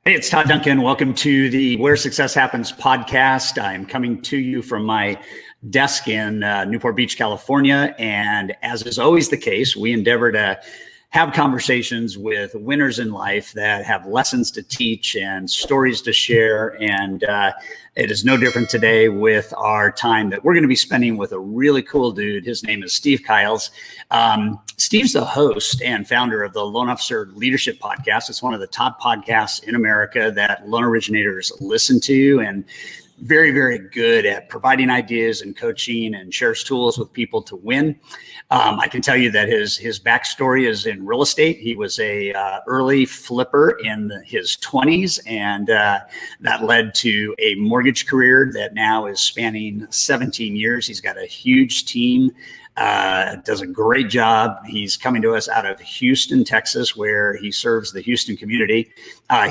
Hey, it's Todd Duncan. Welcome to the Where Success Happens podcast. I'm coming to you from my desk in Newport Beach, California. And as is always the case, we endeavor to have conversations with winners in life that have lessons to teach and stories to share. And it is no different today with our time that we're going to be spending with a really cool dude. His name is Steve Kiles. Steve's the host and founder of the Loan Officer Leadership Podcast. It's one of the top podcasts in America that loan originators listen to, and very, very good at providing ideas and coaching and shares tools with people to win. I can tell you that his backstory is in real estate. He was a early flipper in his 20s, and that led to a mortgage career that now is spanning 17 years. He's got a huge team. Does a great job. He's coming to us out of Houston, Texas, where he serves the Houston community.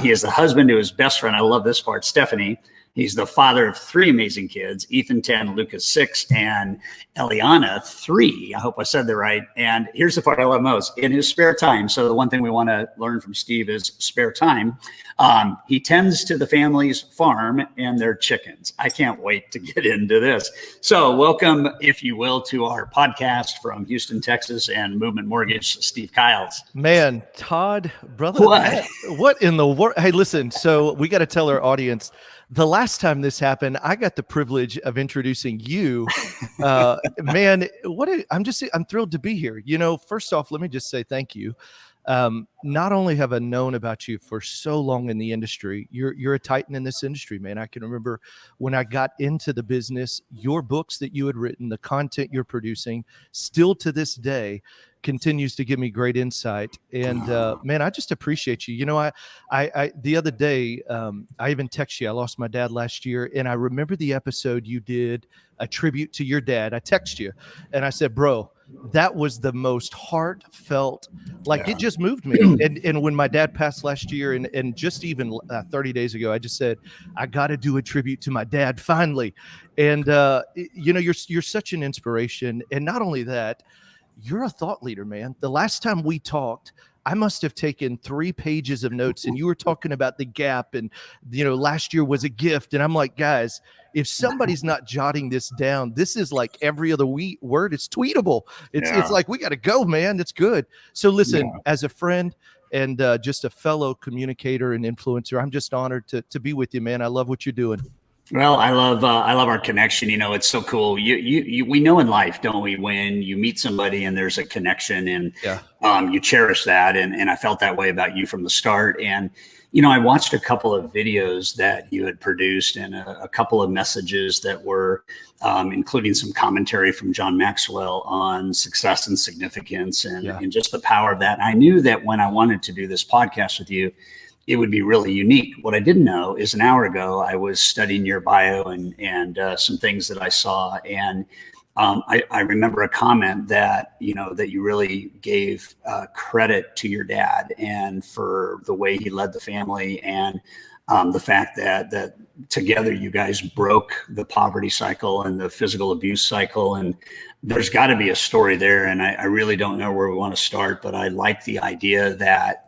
He is the husband to his best friend. I love this part, Stephanie. He's the father of three amazing kids, Ethan 10, Lucas 6, and Eliana 3. I hope I said that right. And here's the part I love most. In his spare time, so the one thing we want to learn from Steve is spare time, he tends to the family's farm and their chickens. I can't wait to get into this. So welcome, if you will, to our podcast from Houston, Texas, and Movement Mortgage, Steve Kiles. Man, Todd, brother, what in the world? Hey, listen, so we got to tell our audience, the last time this happened, I got the privilege of introducing you. Man, I'm thrilled to be here. You know, first off, let me just say thank you. Not only have I known about you for so long in the industry, you're a titan in this industry, man. I can remember when I got into the business, your books that you had written, the content you're producing, still to this day continues to give me great insight. And man, I just appreciate you. You know, I the other day, I even texted you. I lost my dad last year, and I remember the episode you did, a tribute to your dad. I texted you, and I said, bro, that was the most heartfelt, it just moved me. And when my dad passed last year, and just even 30 days ago, I just said, I got to do a tribute to my dad finally. And you know, you're such an inspiration. And not only that, you're a thought leader, man. The last time we talked, I must have taken 3 pages of notes, and you were talking about the gap, and, you know, last year was a gift. And I'm like, guys, if somebody's not jotting this down, this is like every other word. It's tweetable. It's like, we got to go, man. It's good. So listen, as a friend and just a fellow communicator and influencer, I'm just honored to be with you, man. I love what you're doing. Well, I love our connection. You know, it's so cool. We know in life, don't we? When you meet somebody and there's a connection, and you cherish that. And I felt that way about you from the start. And, you know, I watched a couple of videos that you had produced, and a couple of messages that were, including some commentary from John Maxwell on success and significance and just the power of that. And I knew that when I wanted to do this podcast with you, it would be really unique. What I didn't know is an hour ago, I was studying your bio and some things that I saw. And I remember a comment that, you know, that you really gave credit to your dad and for the way he led the family, and the fact that together you guys broke the poverty cycle and the physical abuse cycle. And there's got to be a story there. And I really don't know where we want to start, but I like the idea that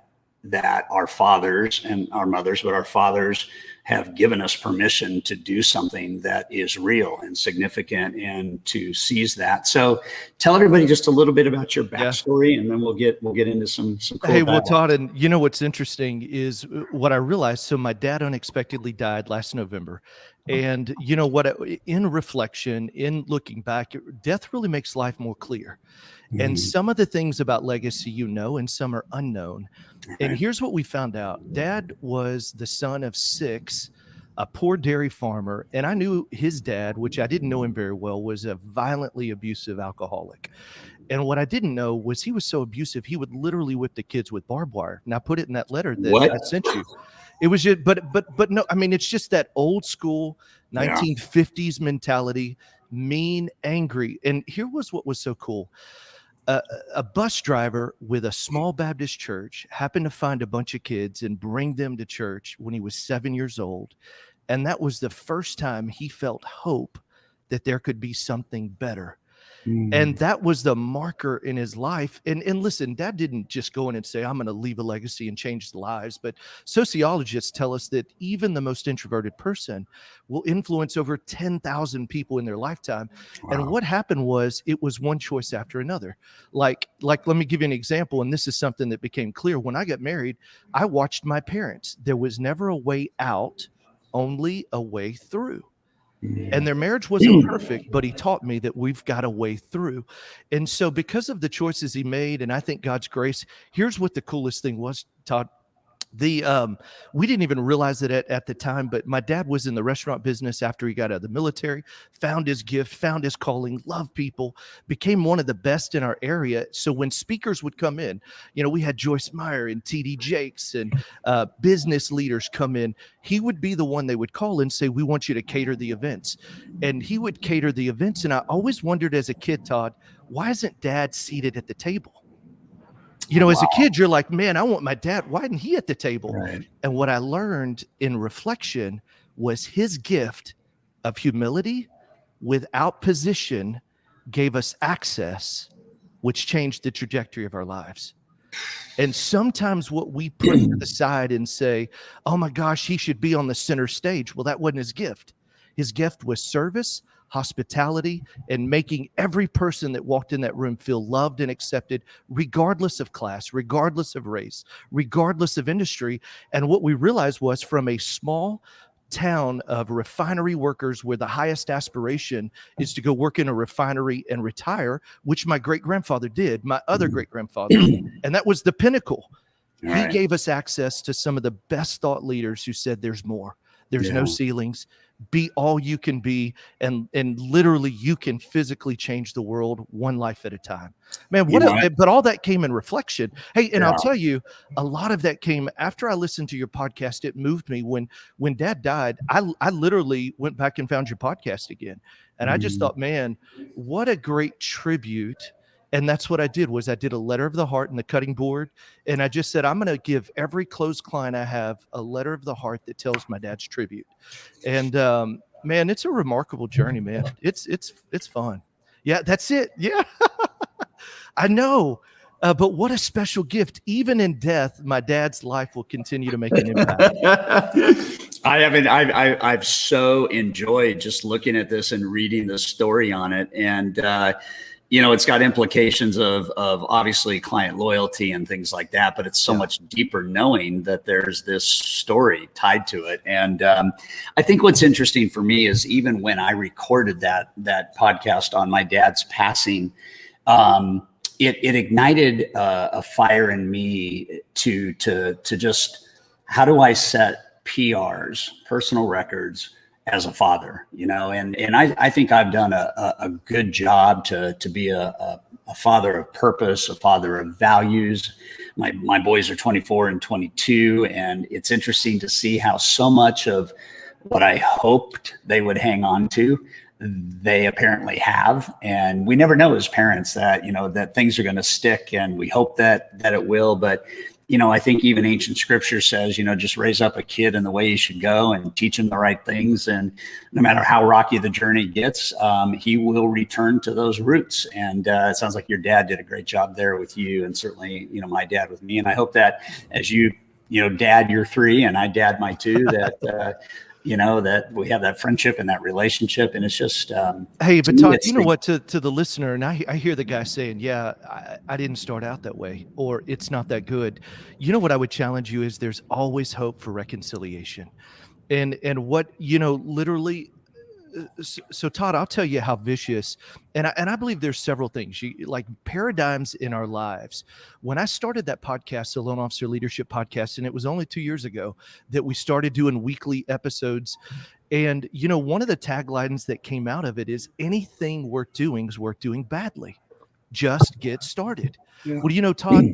our fathers and our mothers, but our fathers have given us permission to do something that is real and significant and to seize that. So tell everybody just a little bit about your backstory, and then we'll get into some cool Hey, well, Todd, and you know what's interesting is what I realized. So my dad unexpectedly died last November. And you know what, in reflection, in looking back, death really makes life more clear. And some of the things about legacy, you know, and some are unknown. And here's what we found out. Dad was the son of 6, a poor dairy farmer. And I knew his dad, which I didn't know him very well, was a violently abusive alcoholic. And what I didn't know was he was so abusive, he would literally whip the kids with barbed wire. Now, put it in that letter that I sent you. It was just, but no, I mean, it's just that old school 1950s mentality, mean, angry. And here was what was so cool. A bus driver with a small Baptist church happened to find a bunch of kids and bring them to church when he was 7 years old. And that was the first time he felt hope that there could be something better. And that was the marker in his life. And listen, Dad didn't just go in and say, I'm going to leave a legacy and change lives. But sociologists tell us that even the most introverted person will influence over 10,000 people in their lifetime. Wow. And what happened was it was one choice after another. Like, let me give you an example. And this is something that became clear. When I got married, I watched my parents. There was never a way out, only a way through. And their marriage wasn't perfect, but he taught me that we've got a way through. And so because of the choices he made, and I think God's grace, here's what the coolest thing was, Todd. We didn't even realize it at the time, but my dad was in the restaurant business after he got out of the military, found his gift, found his calling, loved people, became one of the best in our area. So when speakers would come in, we had Joyce Meyer and TD Jakes and business leaders come in, he would be the one they would call and say, we want you to cater the events. And he would cater the events. And I always wondered as a kid, Todd, why isn't Dad seated at the table? As a kid, you're like, man, I want my dad. Why isn't he at the table? Right. And what I learned in reflection was his gift of humility without position gave us access, which changed the trajectory of our lives. And sometimes what we put to the side and say, oh my gosh, he should be on the center stage. Well, that wasn't his gift. His gift was service, hospitality, and making every person that walked in that room feel loved and accepted, regardless of class, regardless of race, regardless of industry. And what we realized was from a small town of refinery workers where the highest aspiration is to go work in a refinery and retire, which my great-grandfather did, my other great-grandfather, and that was the pinnacle. He gave us access to some of the best thought leaders who said there's more. There's no ceilings. Be all you can be, and literally you can physically change the world one life at a time. Man, but all that came in reflection. Hey, and I'll tell you, a lot of that came after I listened to your podcast. It moved me when Dad died. I literally went back and found your podcast again, and I just thought, man, what a great tribute. And that's what I did was I did a letter of the heart in the cutting board. And I just said, I'm going to give every close client I have a letter of the heart that tells my dad's tribute. And man, it's a remarkable journey, man. It's fun. Yeah, that's it. Yeah, I know. But what a special gift. Even in death, my dad's life will continue to make an impact. I've so enjoyed just looking at this and reading the story on it. And, it's got implications of obviously client loyalty and things like that, but it's so much deeper knowing that there's this story tied to it. And I think what's interesting for me is even when I recorded that podcast on my dad's passing, it ignited a fire in me to just, how do I set PRs, personal records, as a father, and I think I've done a good job to be a father of purpose, a father of values. My boys are 24 and 22, and it's interesting to see how so much of what I hoped they would hang on to, they apparently have. And we never know as parents that, that things are going to stick, and we hope that it will. But I think even ancient scripture says, just raise up a kid in the way he should go and teach him the right things. And no matter how rocky the journey gets, he will return to those roots. And it sounds like your dad did a great job there with you, and certainly, my dad with me. And I hope that as you dad your 3 and I dad my 2, that, that we have that friendship and that relationship. And it's just, hey, but Todd, you know what, to the listener, and I hear the guy saying, yeah, I didn't start out that way, or it's not that good. What I would challenge you is there's always hope for reconciliation. And what, literally, so Todd, I'll tell you how vicious, and I believe there's several things, like paradigms in our lives. When I started that podcast, the Loan Officer Leadership Podcast, and it was only 2 years ago that we started doing weekly episodes. And, one of the taglines that came out of it is anything worth doing is worth doing badly. Just get started. Yeah. Well, Todd,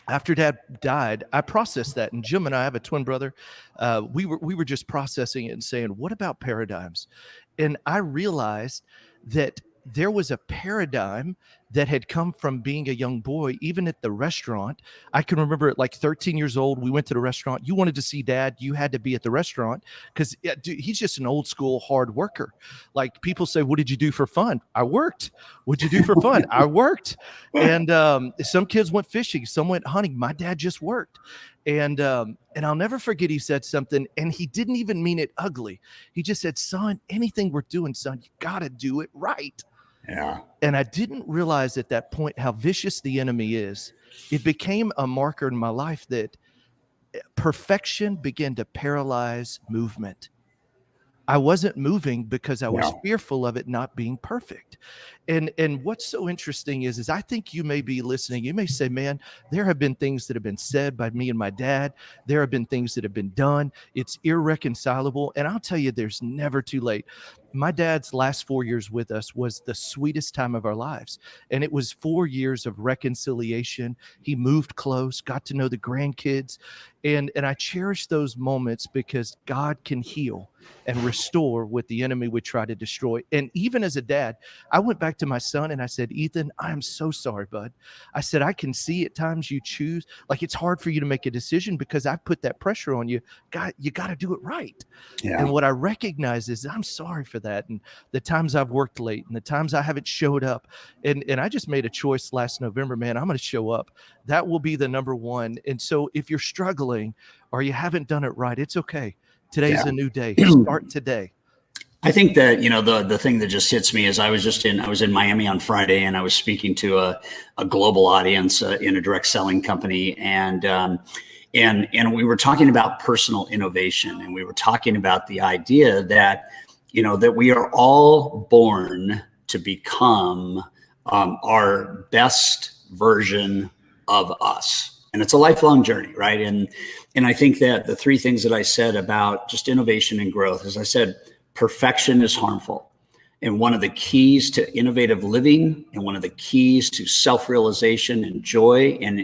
after Dad died, I processed that. And Jim and I have a twin brother. We were just processing it and saying, what about paradigms? And I realized that there was a paradigm that had come from being a young boy, even at the restaurant. I can remember at like 13 years old, we went to the restaurant. You wanted to see dad, you had to be at the restaurant because he's just an old school hard worker. Like people say, what did you do for fun? I worked. What'd you do for fun? I worked. And some kids went fishing, some went hunting. My dad just worked. And I'll never forget, he said something, and he didn't even mean it ugly. He just said, son, anything we're doing, son, you got to do it right. Yeah. And I didn't realize at that point how vicious the enemy is. It became a marker in my life that perfection began to paralyze movement. I wasn't moving because I was fearful of it not being perfect. And what's so interesting is I think you may be listening. You may say, man, there have been things that have been said by me and my dad. There have been things that have been done. It's irreconcilable. And I'll tell you, there's never too late. My dad's last 4 years with us was the sweetest time of our lives. And it was 4 years of reconciliation. He moved close, got to know the grandkids. And I cherish those moments because God can heal and restore what the enemy would try to destroy. And even as a dad, I went back to my son and I said, Ethan, I am so sorry, bud. I said, I can see at times you choose, like it's hard for you to make a decision because I've put that pressure on you. God, you got to do it right. Yeah. And what I recognize is I'm sorry for that. And the times I've worked late and the times I haven't showed up. And I just made a choice last November, man, I'm going to show up. That will be the number one. And so if you're struggling or you haven't done it right, it's okay. Today's a new day. Start today. I think that, the thing that just hits me is I was in Miami on Friday and I was speaking to a global audience in a direct selling company. And we were talking about personal innovation, and we were talking about the idea that, that we are all born to become our best version of us. And it's a lifelong journey, right? And I think that the three things that I said about just innovation and growth, as I said, perfection is harmful. And one of the keys to innovative living and one of the keys to self-realization and joy and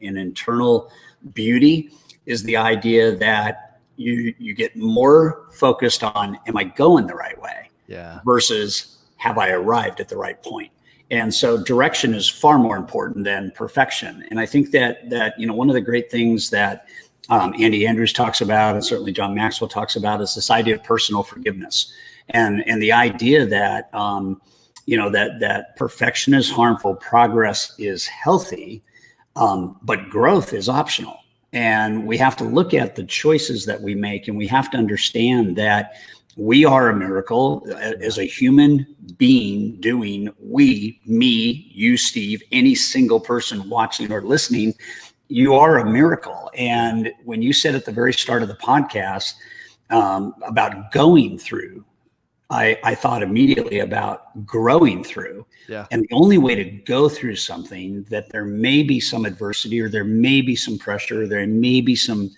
internal beauty is the idea that you get more focused on, am I going the right way? Yeah. Versus have I arrived at the right point? And so direction is far more important than perfection. And I think that one of the great things that Andy Andrews talks about, and certainly John Maxwell talks about, is this idea of personal forgiveness, and the idea that that perfection is harmful, progress is healthy, but growth is optional. And we have to look at the choices that we make, and we have to understand that we are a miracle as a human being doing, me, you, Steve, any single person watching or listening, you are a miracle. And when you said at the very start of the podcast about going through, I thought immediately about growing through. Yeah. And the only way to go through something that there may be some adversity or there may be some pressure, or there may be some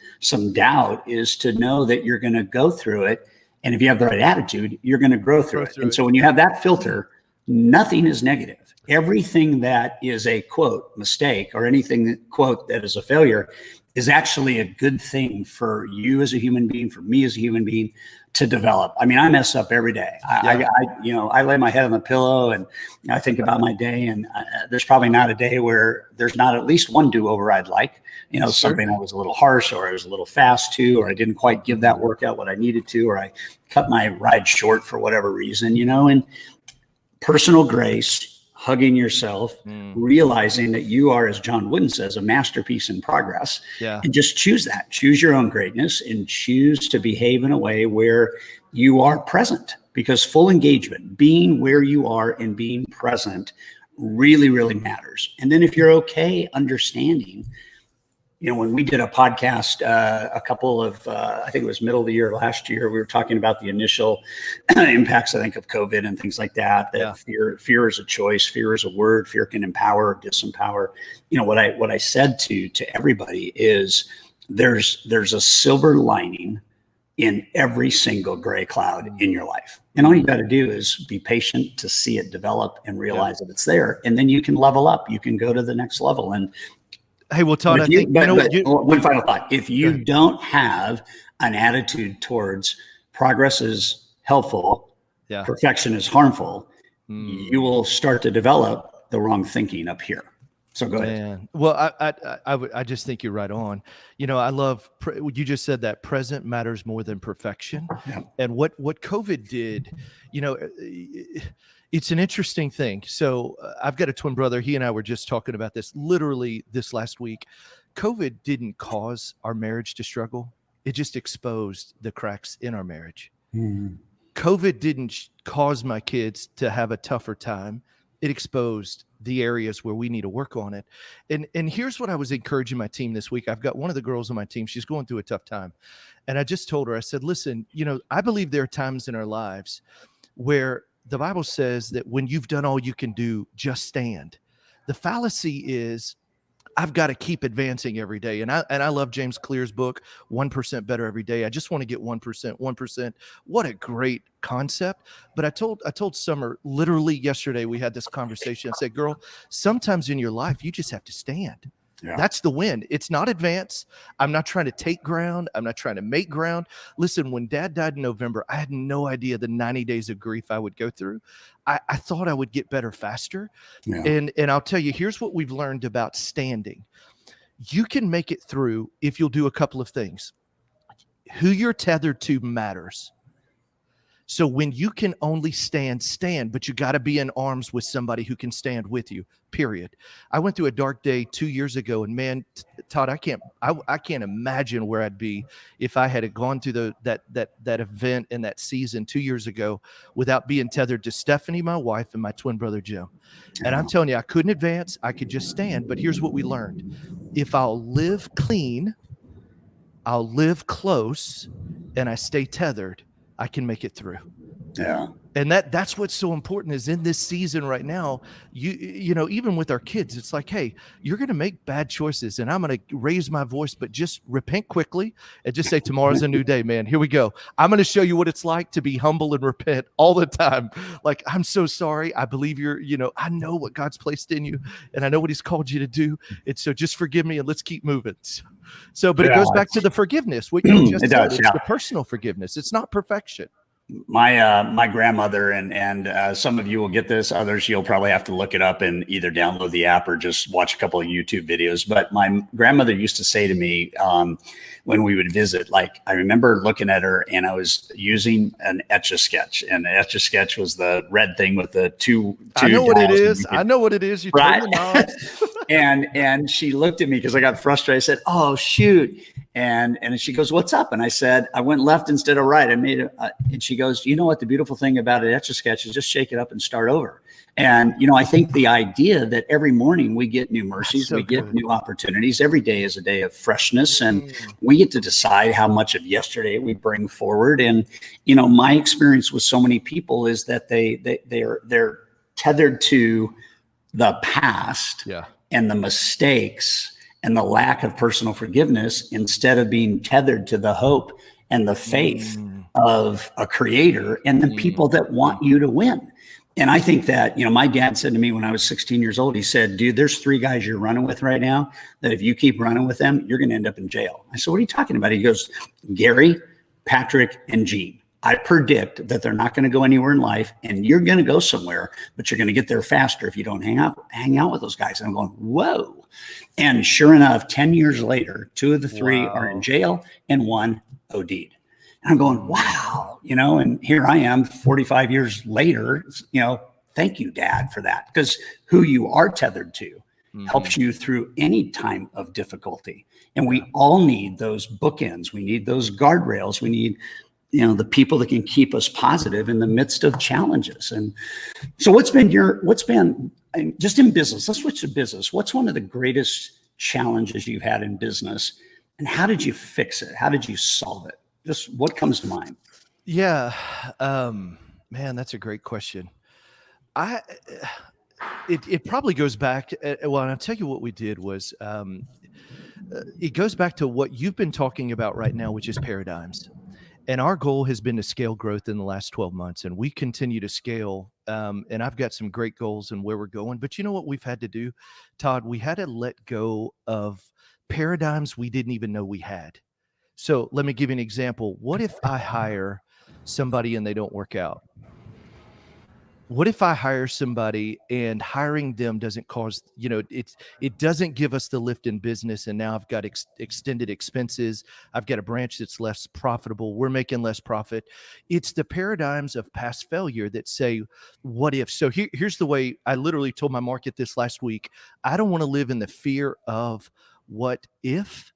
doubt, is to know that you're going to go through it. And if you have the right attitude, you're going to grow through it. And so when you have that filter, nothing is negative. Everything that is a quote mistake or anything that quote that is a failure is actually a good thing for you as a human being, for me as a human being to develop. I mean, I mess up every day. I lay my head on the pillow and I think about my day, and there's probably not a day where there's not at least one do-over I'd like. Something I was a little harsh, or I was a little fast to, or I didn't quite give that workout what I needed to, or I cut my ride short for whatever reason, and personal grace, hugging yourself, realizing that you are, as John Wooden says, a masterpiece in progress. Yeah. And just choose that. Choose your own greatness and choose to behave in a way where you are present, because full engagement, being where you are and being present really, really matters. And then if you're okay understanding, when we did a podcast, a couple of, I think it was middle of the year last year, we were talking about the initial impacts, I think, of COVID and things like that. That fear is a choice, fear is a word, fear can empower or disempower. What I said to everybody is there's a silver lining in every single gray cloud in your life. And all you got to do is be patient to see it develop and realize that it's there. And then you can level up, you can go to the next level. And hey, well, Todd, one final thought. If you don't have an attitude towards progress is helpful, perfection is harmful, you will start to develop the wrong thinking up here. So go ahead. Man. Well, I just think you're right on. I love you just said that present matters more than perfection. Yeah. And what COVID did, it's an interesting thing. So I've got a twin brother. He and I were just talking about this literally this last week. COVID didn't cause our marriage to struggle. It just exposed the cracks in our marriage. Mm-hmm. COVID didn't cause my kids to have a tougher time. It exposed the areas where we need to work on it. And here's what I was encouraging my team this week. I've got one of the girls on my team. She's going through a tough time. And I just told her, I said, listen, I believe there are times in our lives where the Bible says that when you've done all you can do, just stand. The fallacy is, I've got to keep advancing every day. And I love James Clear's book, 1% Better Every Day. I just want to get 1%, 1%. What a great concept. But I told Summer literally yesterday, we had this conversation. I said, girl, sometimes in your life, you just have to stand. Yeah. That's the win. It's not advance. I'm not trying to take ground. I'm not trying to make ground. Listen, when Dad died in November, I had no idea the 90 days of grief I would go through. I thought I would get better faster. Yeah. And I'll tell you, here's what we've learned about standing. You can make it through if you'll do a couple of things. Who you're tethered to matters. So when you can only stand, but you got to be in arms with somebody who can stand with you, period. I went through a dark day 2 years ago, and man, Todd, I can't imagine where I'd be if I had gone through that event and that season 2 years ago without being tethered to Stephanie, my wife, and my twin brother, Jim. And I'm telling you, I couldn't advance. I could just stand. But here's what we learned. If I'll live clean, I'll live close, and I stay tethered, I can make it through. Yeah. And that's what's so important is in this season right now, you know, even with our kids, it's like, hey, you're going to make bad choices and I'm going to raise my voice, but just repent quickly and just say, tomorrow's a new day, man. Here we go. I'm going to show you what it's like to be humble and repent all the time. Like, I'm so sorry. I believe I know what God's placed in you and I know what he's called you to do. And so just forgive me and let's keep moving. So, but it goes back to the forgiveness. What you just said, it's the personal forgiveness. It's not perfection. My grandmother and some of you will get this, others you'll probably have to look it up and either download the app or just watch a couple of YouTube videos. But my grandmother used to say to me when we would visit, like, I remember looking at her and I was using an Etch A Sketch, and Etch A Sketch was the red thing with the two I know what it is. I know what it is. You turn the knobs. And she looked at me because I got frustrated. I said, "Oh, shoot." And she goes, "What's up?" And I said, "I went left instead of right. I made it." And she goes, "You know what? The beautiful thing about an Etch A Sketch is just shake it up and start over." And, I think the idea that every morning we get new mercies, we get new opportunities. Every day is a day of freshness, and we get to decide how much of yesterday we bring forward. And, my experience with so many people is that they're tethered to the past and the mistakes and the lack of personal forgiveness instead of being tethered to the hope and the faith of a creator and the people that want you to win. And I think that, my dad said to me when I was 16 years old, he said, "Dude, there's 3 guys you're running with right now that if you keep running with them, you're going to end up in jail." I said, "What are you talking about?" He goes, "Gary, Patrick, and Gene. I predict that they're not going to go anywhere in life and you're going to go somewhere, but you're going to get there faster if you don't hang out with those guys." And I'm going, whoa. And sure enough, 10 years later, 2 of the 3 are in jail and 1 OD'd. And I'm going, wow, and here I am 45 years later, thank you, Dad, for that. Because who you are tethered to helps you through any time of difficulty. And we all need those bookends. We need those guardrails. We need, the people that can keep us positive in the midst of challenges. And so what's been just in business, let's switch to business. What's one of the greatest challenges you've had in business and how did you fix it? How did you solve it? Just what comes to mind? Yeah. Man, that's a great question. It probably goes back. And I'll tell you what we did was, it goes back to what you've been talking about right now, which is paradigms. And our goal has been to scale growth in the last 12 months, and we continue to scale. And I've got some great goals and where we're going. But you know what we've had to do, Todd? We had to let go of paradigms we didn't even know we had. So let me give you an example. What if I hire somebody and they don't work out? what if I hire somebody and hiring them doesn't cause, it doesn't give us the lift in business. And now I've got extended expenses. I've got a branch that's less profitable. We're making less profit. It's the paradigms of past failure that say, what if? So here's the way I literally told my market this last week. I don't want to live in the fear of what if.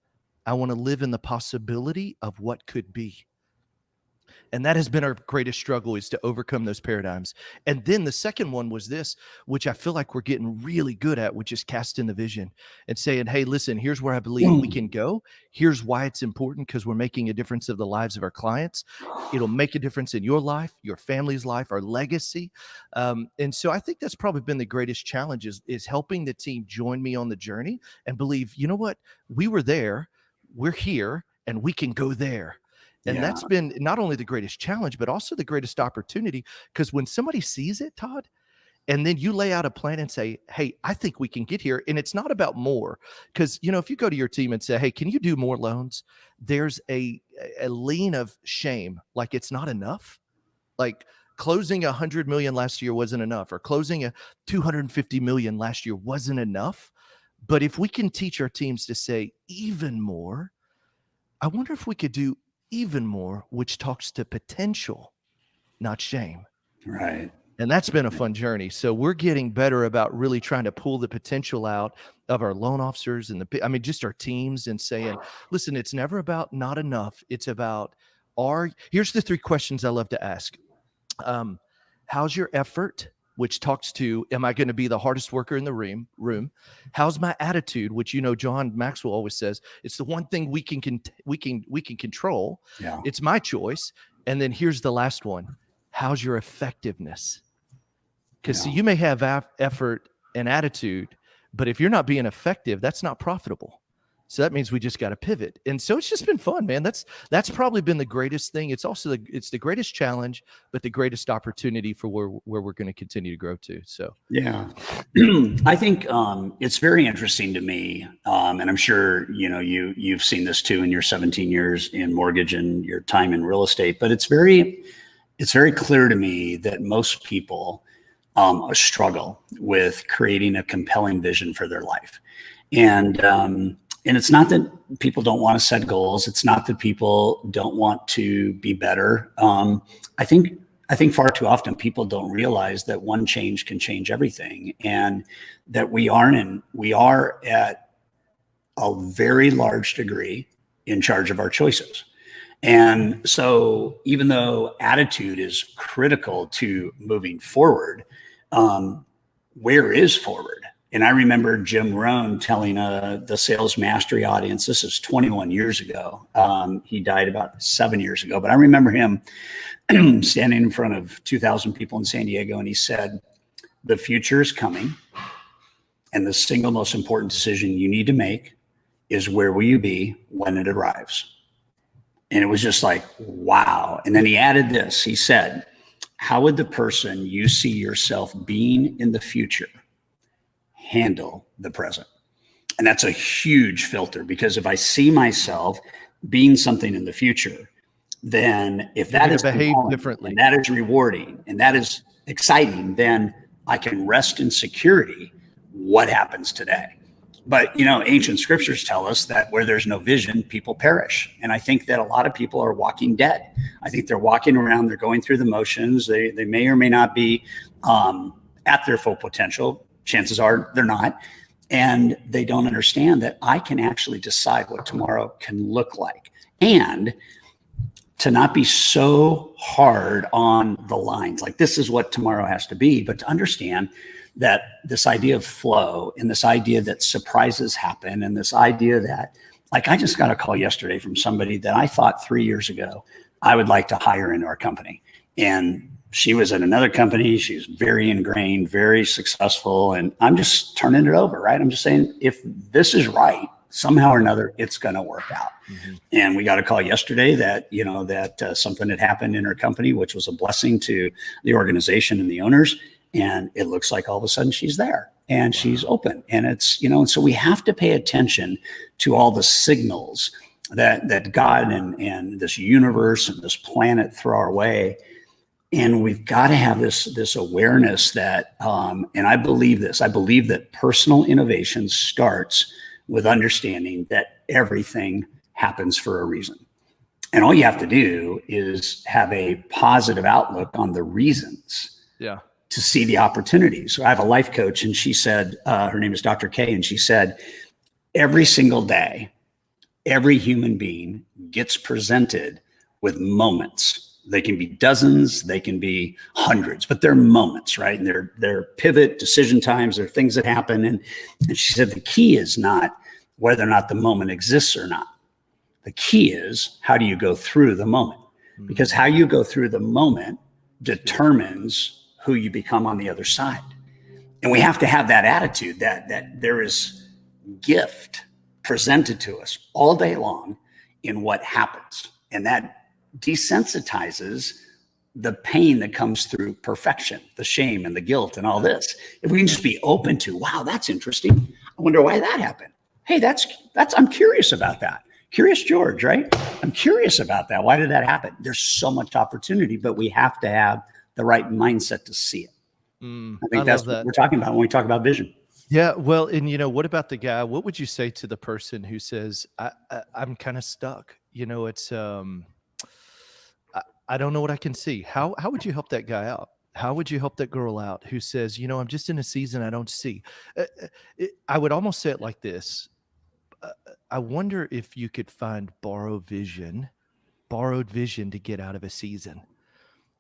I want to live in the possibility of what could be. And that has been our greatest struggle, is to overcome those paradigms. And then the second one was this, which I feel like we're getting really good at, which is casting the vision and saying, hey, listen, here's where I believe we can go. Here's why it's important, because we're making a difference in the lives of our clients. It'll make a difference in your life, your family's life, our legacy. And so I think that's probably been the greatest challenge, is helping the team join me on the journey and believe, you know what, we were there, we're here, and we can go there. And that's been not only the greatest challenge, but also the greatest opportunity. Because when somebody sees it, Todd, and then you lay out a plan and say, hey, I think we can get here. And it's not about more. Because, if you go to your team and say, hey, can you do more loans? There's a lean of shame. Like, it's not enough. Like, closing 100 million last year wasn't enough, or closing a 250 million last year wasn't enough. But if we can teach our teams to say even more, I wonder if we could do even more, which talks to potential, not shame. Right. And that's been a fun journey. So we're getting better about really trying to pull the potential out of our loan officers and just our teams, and saying, listen, it's never about not enough. It's about, here's the 3 questions I love to ask. How's your effort? Which talks to, am I going to be the hardest worker in the room? How's my attitude? Which, John Maxwell always says, it's the one thing we can control. Yeah. It's my choice. And then here's the last one. How's your effectiveness? Because you may have effort and attitude, but if you're not being effective, that's not profitable. So that means we just got to pivot. And so it's just been fun, man. That's probably been the greatest thing. It's also it's the greatest challenge, but the greatest opportunity for where we're going to continue to grow to. So, yeah, I think it's very interesting to me. And I'm sure, you've seen this too in your 17 years in mortgage and your time in real estate, but it's very clear to me that most people struggle with creating a compelling vision for their life. And it's not that people don't want to set goals. It's not that people don't want to be better. I think far too often people don't realize that one change can change everything, and that we are at a very large degree in charge of our choices. And so even though attitude is critical to moving forward, where is forward? And I remember Jim Rohn telling the Sales Mastery audience, this is 21 years ago. He died about 7 years ago, but I remember him standing in front of 2,000 people in San Diego, and he said, the future is coming, and the single most important decision you need to make is, where will you be when it arrives? And it was just like, wow. And then he added this. He said, how would the person you see yourself being in the future handle the present? And that's a huge filter, because if I see myself being something in the future, then if that is behave differently, and that is rewarding and that is exciting, then I can rest in security. What happens today? But, ancient scriptures tell us that where there's no vision, people perish. And I think that a lot of people are walking dead. I think they're walking around, they're going through the motions. They may or may not be at their full potential. Chances are they're not. And they don't understand that I can actually decide what tomorrow can look like. And to not be so hard on the lines, like this is what tomorrow has to be, but to understand that this idea of flow, and this idea that surprises happen, and this idea that, like, I just got a call yesterday from somebody that I thought 3 years ago I would like to hire into our company. And she was at another company. She's very ingrained, very successful. And I'm just turning it over, right? I'm just saying, if this is right, somehow or another, it's going to work out. Mm-hmm. And we got a call yesterday that, something had happened in her company, which was a blessing to the organization and the owners. And it looks like all of a sudden she's there, and wow, she's open. And it's, and so we have to pay attention to all the signals that God and this universe and this planet throw our way. And we've got to have this awareness that, and I believe that personal innovation starts with understanding that everything happens for a reason. And all you have to do is have a positive outlook on the reasons to see the opportunities. So I have a life coach, and she said, her name is Dr. K, and she said, every single day, every human being gets presented with moments. They can be dozens, they can be hundreds, but they're moments, right? And they're pivot, decision times, they're things that happen. And she said the key is not whether or not the moment exists or not. The key is, how do you go through the moment? Because how you go through the moment determines who you become on the other side. And we have to have that attitude that there is gift presented to us all day long in what happens. And that desensitizes the pain that comes through perfection, the shame and the guilt and all this. If we can just be open to, wow, that's interesting. I wonder why that happened. Hey, that's I'm curious about that. Curious George, right? I'm curious about that. Why did that happen? There's so much opportunity, but we have to have the right mindset to see it. I think that's what we're talking about when we talk about vision. Yeah. Well, and what about the guy? What would you say to the person who says, I'm kind of stuck? It's, I don't know what I can see. How would you help that guy out? How would you help that girl out who says, I'm just in a season I don't see? I would almost say it like this. I wonder if you could find borrowed vision to get out of a season.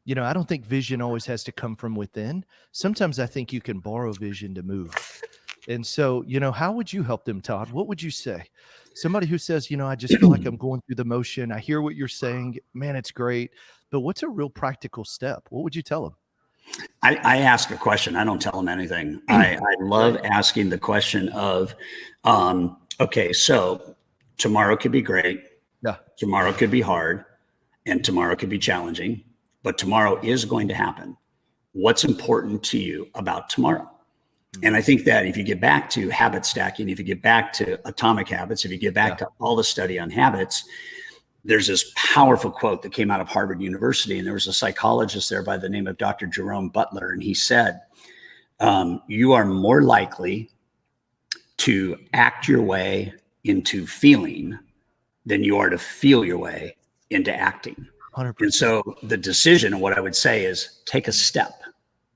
I don't think vision always has to come from within. Sometimes I think you can borrow vision to move. And so, how would you help them, Todd? What would you say? Somebody who says, I just feel like I'm going through the motion. I hear what you're saying. Man, it's great. But what's a real practical step? What would you tell them? I ask a question. I don't tell them anything. I love asking the question of, okay, so tomorrow could be great. Yeah. Tomorrow could be hard, and tomorrow could be challenging, but tomorrow is going to happen. What's important to you about tomorrow? And I think that if you get back to habit stacking, if you get back to atomic habits, if you get back to all the study on habits, there's this powerful quote that came out of Harvard University. And there was a psychologist there by the name of Dr. Jerome Butler. And he said, you are more likely to act your way into feeling than you are to feel your way into acting. 100%. And so the decision, and what I would say is take a step,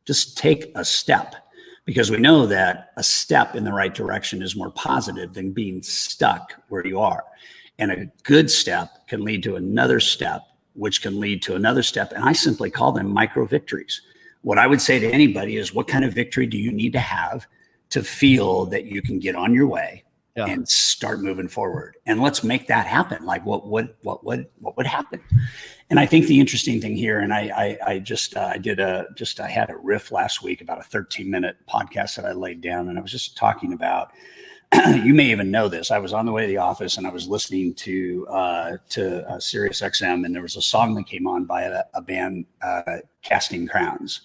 just take a step. Because we know that a step in the right direction is more positive than being stuck where you are. And a good step can lead to another step, which can lead to another step. And I simply call them micro victories. What I would say to anybody is, what kind of victory do you need to have to feel that you can get on your way and start moving forward? And let's make that happen. Like what would happen? And I think the interesting thing here, and I had a riff last week about a 13-minute podcast that I laid down, and I was just talking about, you may even know this. I was on the way to the office and I was listening to Sirius XM, and there was a song that came on by a band, Casting Crowns,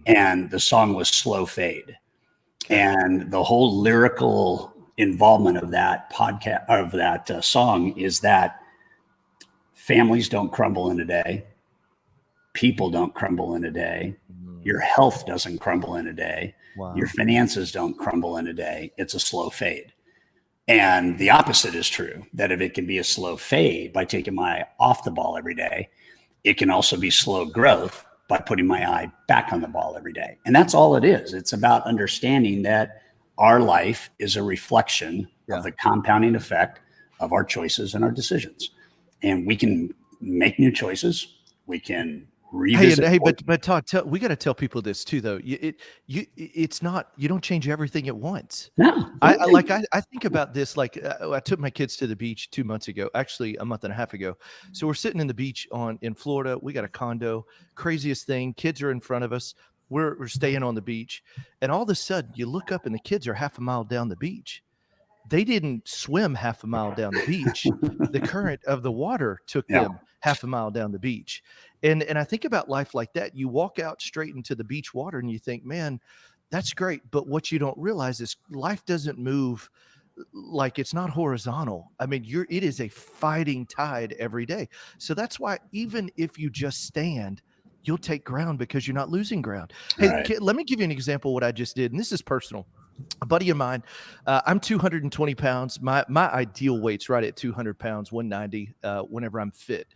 and the song was Slow Fade. And the whole lyrical involvement of that podcast, of that song, is that families don't crumble in a day. People don't crumble in a day. Your health doesn't crumble in a day. Wow. Your finances don't crumble in a day. It's a slow fade. And the opposite is true, that if it can be a slow fade by taking my eye off the ball every day, it can also be slow growth by putting my eye back on the ball every day. And that's all it is. It's about understanding that our life is a reflection of the compounding effect of our choices and our decisions. And we can make new choices. We can revisit. Hey, but Todd, we got to tell people this too, though. It's not, you don't change everything at once. No. I think about this. Like I took my kids to the beach 2 months ago, actually a month and a half ago. So we're sitting in the beach in Florida. We got a condo, craziest thing. Kids are in front of us. We're staying on the beach. And all of a sudden you look up and the kids are half a mile down the beach. They didn't swim half a mile down the beach. The current of the water took them half a mile down the beach. And I think about life like that. You walk out straight into the beach water and you think, man, that's great. But what you don't realize is life doesn't move like, it's not horizontal. I mean, it is a fighting tide every day. So that's why even if you just stand, you'll take ground because you're not losing ground. Hey, Right. let me give you an example of what I just did. And this is personal. A buddy of mine, I'm 220 pounds. My ideal weight's right at 200 pounds, 190, whenever I'm fit.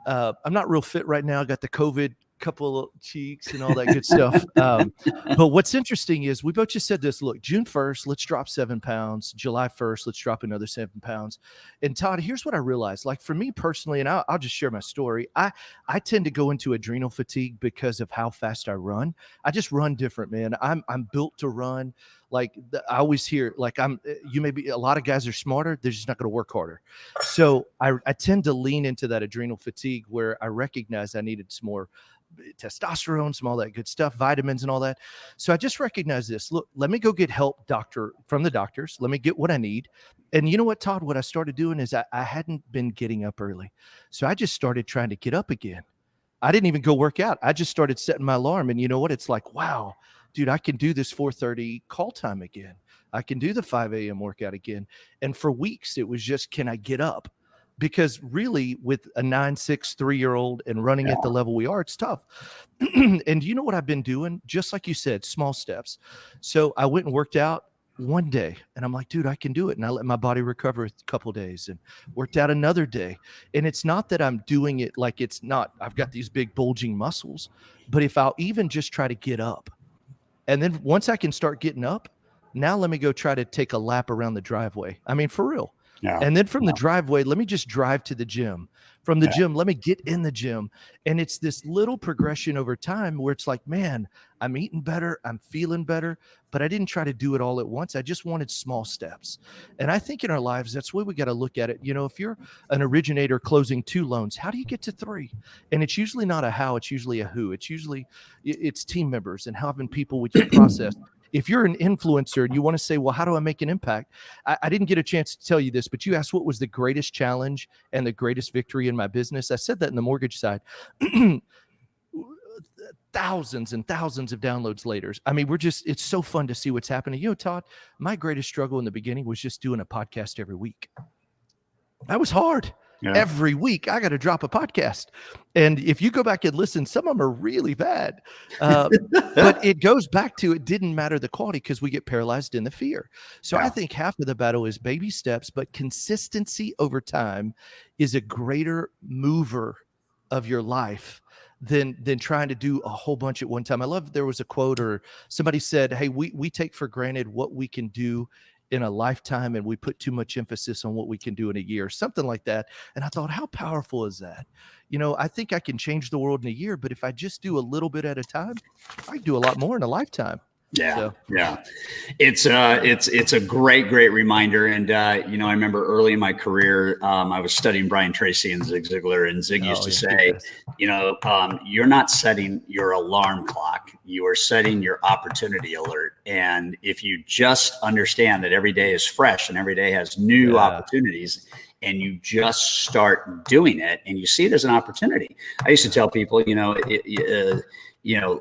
I'm not real fit right now. I got the COVID couple of cheeks and all that good stuff. But what's interesting is we both just said this, look, June 1st, let's drop 7 pounds. July 1st, let's drop another 7 pounds. And Todd, here's what I realized. Like for me personally, and I'll just share my story. I tend to go into adrenal fatigue because of how fast I run. I just run different, man. I'm built to run. Like I always hear, like you may be, a lot of guys are smarter. They're just not going to work harder. So I tend to lean into that adrenal fatigue where I recognize I needed some more testosterone, some all that good stuff, vitamins and all that. So I just recognize this. Look, let me go get help from the doctors. Let me get what I need. And you know what, Todd, what I started doing is I hadn't been getting up early. So I just started trying to get up again. I didn't even go work out. I just started setting my alarm. And you know what? It's like, wow, dude, I can do this 4:30 call time again. I can do the 5 a.m. workout again. And for weeks, it was just, can I get up? Because really with a 9'6", 3-year-old and running at the level we are, it's tough. And you know what I've been doing? Just like you said, small steps. So I went and worked out one day and I'm like, dude, I can do it. And I let my body recover a couple of days and worked out another day. And it's not that I'm doing it like I've got these big bulging muscles, but if I'll even just try to get up, and then once I can start getting up, now let me go try to take a lap around the driveway. I mean, for real. Yeah. And then from the driveway, let me just drive to the gym. From the gym, let me get in the gym. And it's this little progression over time where it's like, man, I'm eating better. I'm feeling better. But I didn't try to do it all at once. I just wanted small steps. And I think in our lives, that's where we got to look at it. You know, if you're an originator closing 2 loans, how do you get to 3? And it's usually not a how, it's usually a who. It's team members and having people with your process. If you're an influencer and you want to say, well, how do I make an impact? I didn't get a chance to tell you this, but you asked what was the greatest challenge and the greatest victory in my business. I said that in the mortgage side. Thousands and thousands of downloads later. I mean, it's so fun to see what's happening. You know, Todd, my greatest struggle in the beginning was just doing a podcast every week. That was hard. Yeah. Every week I got to drop a podcast. And if you go back and listen, some of them are really bad. But it goes back to, it didn't matter the quality because we get paralyzed in the fear. So I think half of the battle is baby steps, but consistency over time is a greater mover of your life than trying to do a whole bunch at one time. I love, there was a quote or somebody said, hey, we take for granted what we can do in a lifetime, and we put too much emphasis on what we can do in a year, something like that. And I thought, how powerful is that? You know, I think I can change the world in a year, but if I just do a little bit at a time, I can do a lot more in a lifetime. Yeah. So. Yeah. It's a great reminder. And, you know, I remember early in my career, I was studying Brian Tracy and Zig Ziglar, and Zig used to say, you know, you're not setting your alarm clock, you are setting your opportunity alert. And if you just understand that every day is fresh and every day has new opportunities, and you just start doing it and you see it as an opportunity. I used to tell people, you know,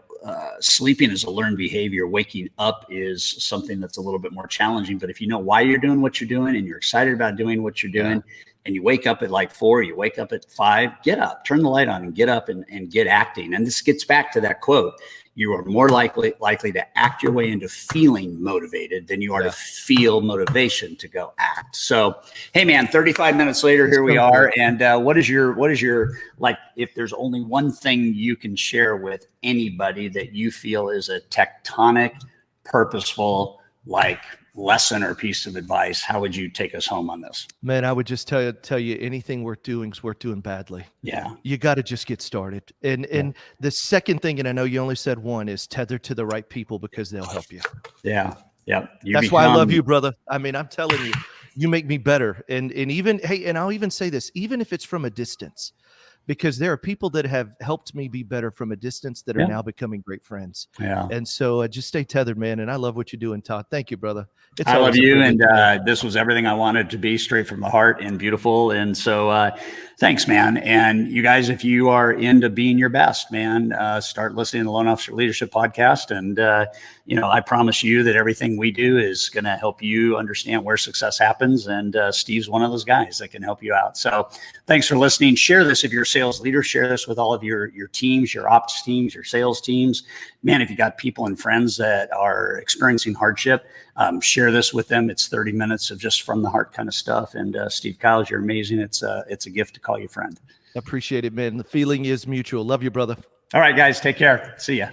sleeping is a learned behavior. Waking up is something that's a little bit more challenging. But if you know why you're doing what you're doing and you're excited about doing what you're doing, and you wake up at like 4, you wake up at 5, get up, turn the light on and get up and get acting. And this gets back to that quote. You are more likely to act your way into feeling motivated than you are to feel motivation to go act. So, hey man, 35 minutes later, here we are. And what is your, like, if there's only one thing you can share with anybody that you feel is a tectonic, purposeful, like, lesson or piece of advice, how would you take us home on this? Man, I would just tell you anything worth doing is worth doing badly. Yeah. You got to just get started. And the second thing, and I know you only said one, is tether to the right people because they'll help you. Yeah. Yeah. That's why I love you, brother. I mean, I'm telling you, you make me better. And even, hey, and I'll even say this, even if it's from a distance, because there are people that have helped me be better from a distance that are now becoming great friends. Yeah. And so just stay tethered, man. And I love what you're doing, Todd. Thank you, brother. I love you. And this was everything I wanted to be, straight from the heart and beautiful. And so Thanks, man. And you guys, if you are into being your best, man, start listening to the Loan Officer Leadership Podcast. And, I promise you that everything we do is going to help you understand where success happens. And Steve's one of those guys that can help you out. So thanks for listening. Share this if you're a sales leader. Share this with all of your teams, your ops teams, your sales teams. Man, if you got people and friends that are experiencing hardship, share this with them. It's 30 minutes of just from the heart kind of stuff. And Steve Kyles, you're amazing. It's a gift to call you friend. Appreciate it, man. The feeling is mutual. Love you, brother. All right, guys, take care. See ya.